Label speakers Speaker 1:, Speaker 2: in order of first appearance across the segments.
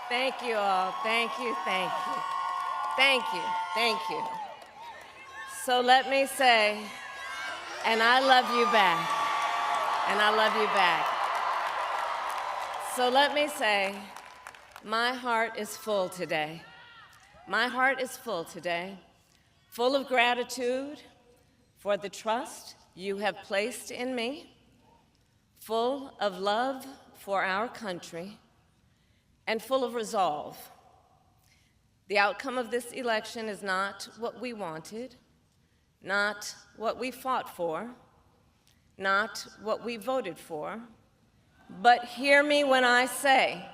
Speaker 1: Thank you all. Thank you, thank you. Thank you, thank you. So let me say, and I love you back, and I love you back. So let me say, my heart is full today. My heart is full today, full of gratitude for the trust you have placed in me, full of love for our country, and full of resolve. The outcome of this election is not what we wanted, not what we fought for, not what we voted for, but hear me when I say,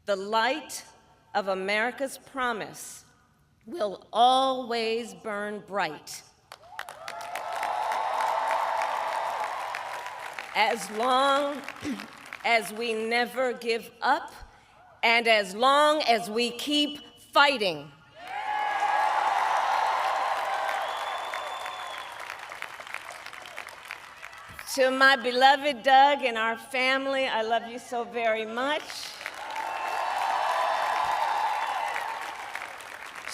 Speaker 1: the light of America's promise will always burn bright. As long as we never give up, and as long as we keep fighting. To my beloved Doug and our family, I love you so very much.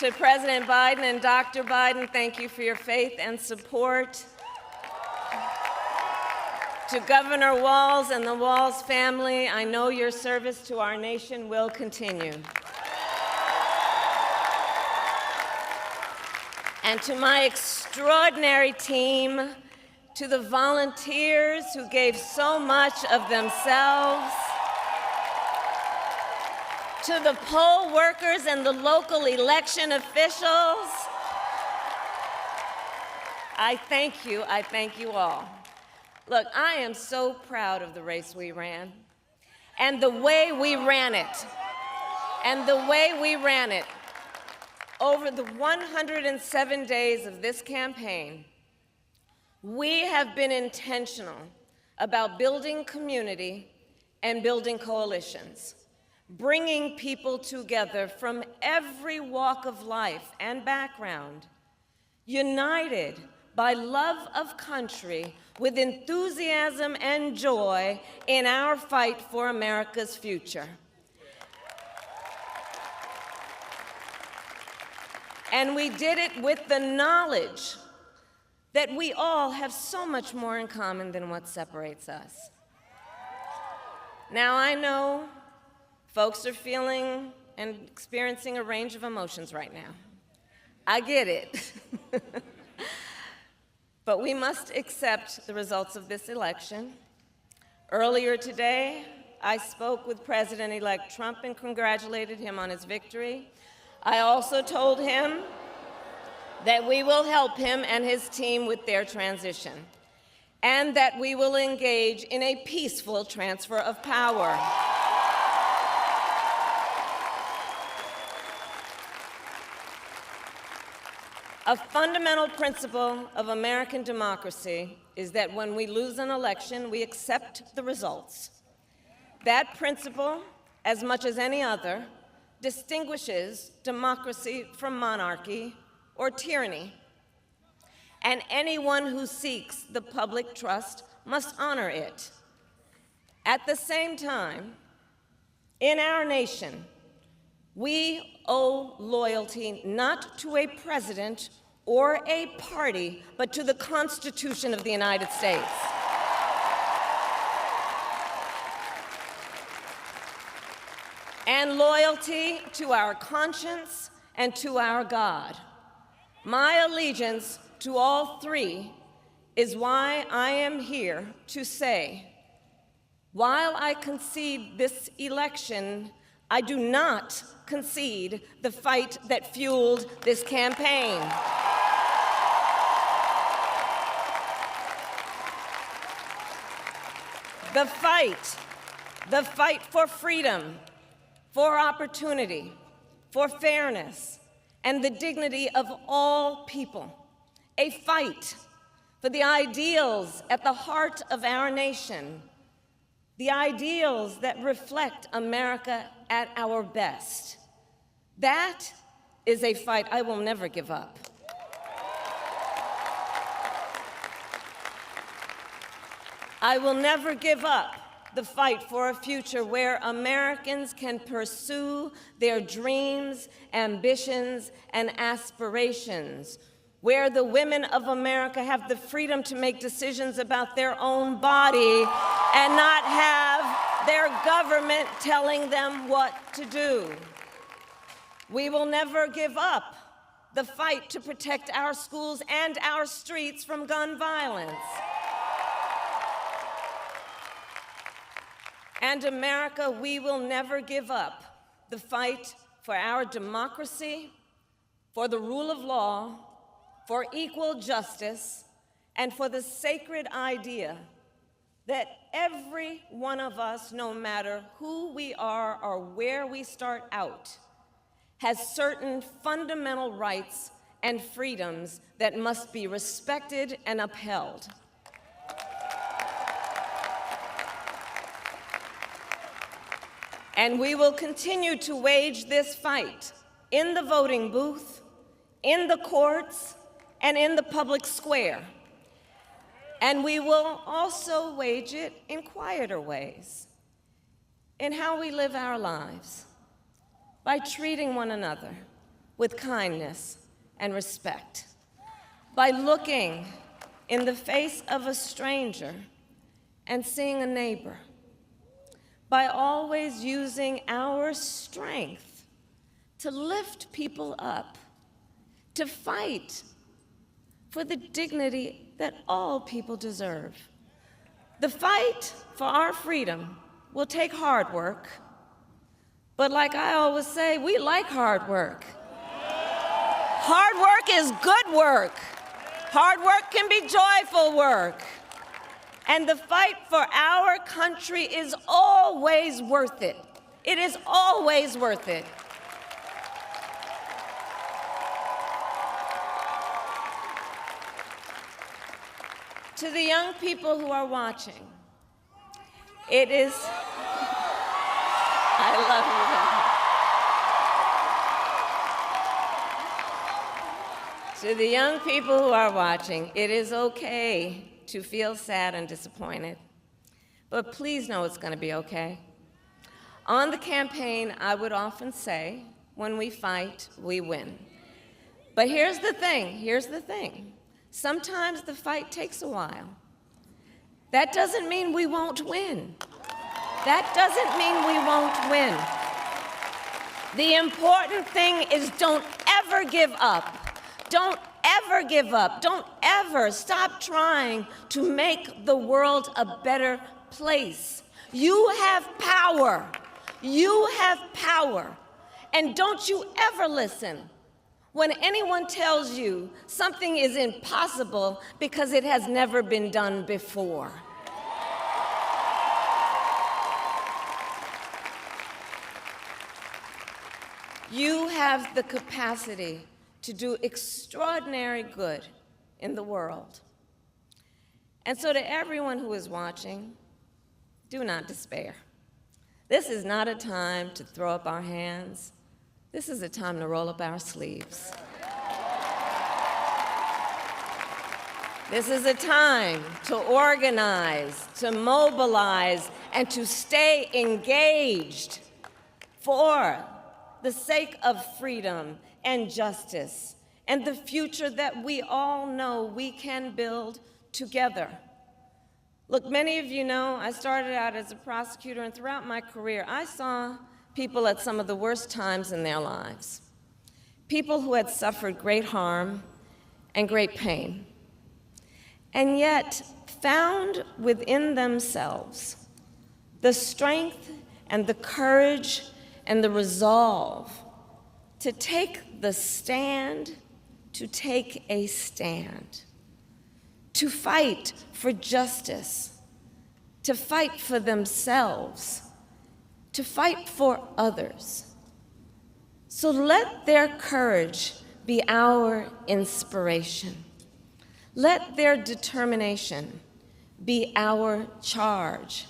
Speaker 1: To President Biden and Dr. Biden, thank you for your faith and support. To Governor Walz and the Walz family, I know your service to our nation will continue. And to my extraordinary team, to the volunteers who gave so much of themselves, to the poll workers and the local election officials, I thank you all. Look, I am so proud of the race we ran, and the way we ran it, Over the 107 days of this campaign, we have been intentional about building community and building coalitions, bringing people together from every walk of life and background, united by love of country, with enthusiasm and joy in our fight for America's future. And we did it with the knowledge that we all have so much more in common than what separates us. Now, I know folks are feeling and experiencing a range of emotions right now. I get it. But we must accept the results of this election. Earlier today, I spoke with President-elect Trump and congratulated him on his victory. I also told him that we will help him and his team with their transition, and that we will engage in a peaceful transfer of power. A fundamental principle of American democracy is that when we lose an election, we accept the results. That principle, as much as any other, distinguishes democracy from monarchy or tyranny. And anyone who seeks the public trust must honor it. At the same time, in our nation, we owe loyalty not to a president or a party, but to the Constitution of the United States. And loyalty to our conscience and to our God. My allegiance to all three is why I am here to say, while I concede this election, I do not concede the fight that fueled this campaign. The fight for freedom, for opportunity, for fairness, and the dignity of all people. A fight for the ideals at the heart of our nation, the ideals that reflect America at our best. That is a fight I will never give up. I will never give up the fight for a future where Americans can pursue their dreams, ambitions, and aspirations, where the women of America have the freedom to make decisions about their own body and not have their government telling them what to do. We will never give up the fight to protect our schools and our streets from gun violence. And America, we will never give up the fight for our democracy, for the rule of law, for equal justice, and for the sacred idea that every one of us, no matter who we are or where we start out, has certain fundamental rights and freedoms that must be respected and upheld. And we will continue to wage this fight in the voting booth, in the courts, and in the public square. And we will also wage it in quieter ways, in how we live our lives, by treating one another with kindness and respect, by looking in the face of a stranger and seeing a neighbor, by always using our strength to lift people up, to fight for the dignity that all people deserve. The fight for our freedom will take hard work, but like I always say, we like hard work. Hard work is good work. Hard work can be joyful work. And the fight for our country is always worth it. It is always worth it. To the young people who are watching, it is, I love you. To the young people who are watching, it is okay to feel sad and disappointed, but please know it's going to be okay. On the campaign, I would often say, when we fight, we win. But here's the thing. Sometimes the fight takes a while. That doesn't mean we won't win. That doesn't mean we won't win. The important thing is don't ever give up. Don't ever give up. Don't ever stop trying to make the world a better place. You have power. You have power. And don't you ever listen when anyone tells you something is impossible because it has never been done before. You have the capacity to do extraordinary good in the world. And so to everyone who is watching, do not despair. This is not a time to throw up our hands. This is a time to roll up our sleeves. This is a time to organize, to mobilize, and to stay engaged for the sake of freedom and justice and the future that we all know we can build together. Look, many of you know I started out as a prosecutor, and throughout my career, I saw people at some of the worst times in their lives. People who had suffered great harm and great pain, and yet found within themselves the strength and the courage and the resolve to take the stand, to take a stand, to fight for justice, to fight for themselves, to fight for others. So let their courage be our inspiration. Let their determination be our charge.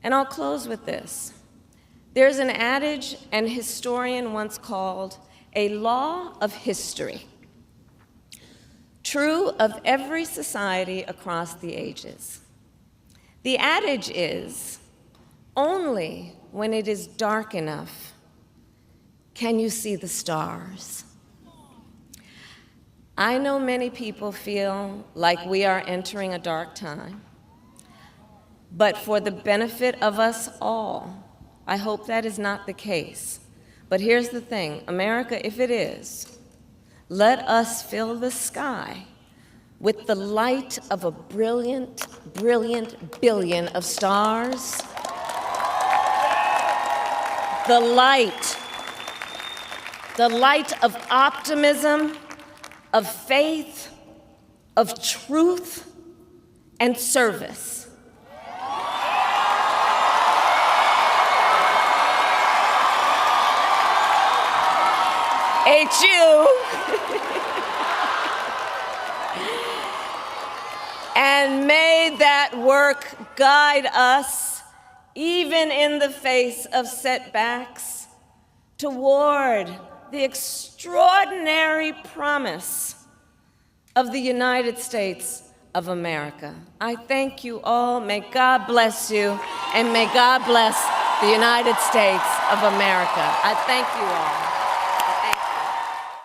Speaker 1: And I'll close with this. There's an adage an historian once called a law of history, true of every society across the ages. The adage is, only when it is dark enough can you see the stars. I know many people feel like we are entering a dark time, but for the benefit of us all, I hope that is not the case. But here's the thing, America, if it is, let us fill the sky with the light of a brilliant, brilliant billion of stars. The light of optimism, of faith, of truth, and service. HU. And may that work guide us, even in the face of setbacks, toward the extraordinary promise of the United States of America. I thank you all. May God bless you, and may God bless the United States of America. I thank you all.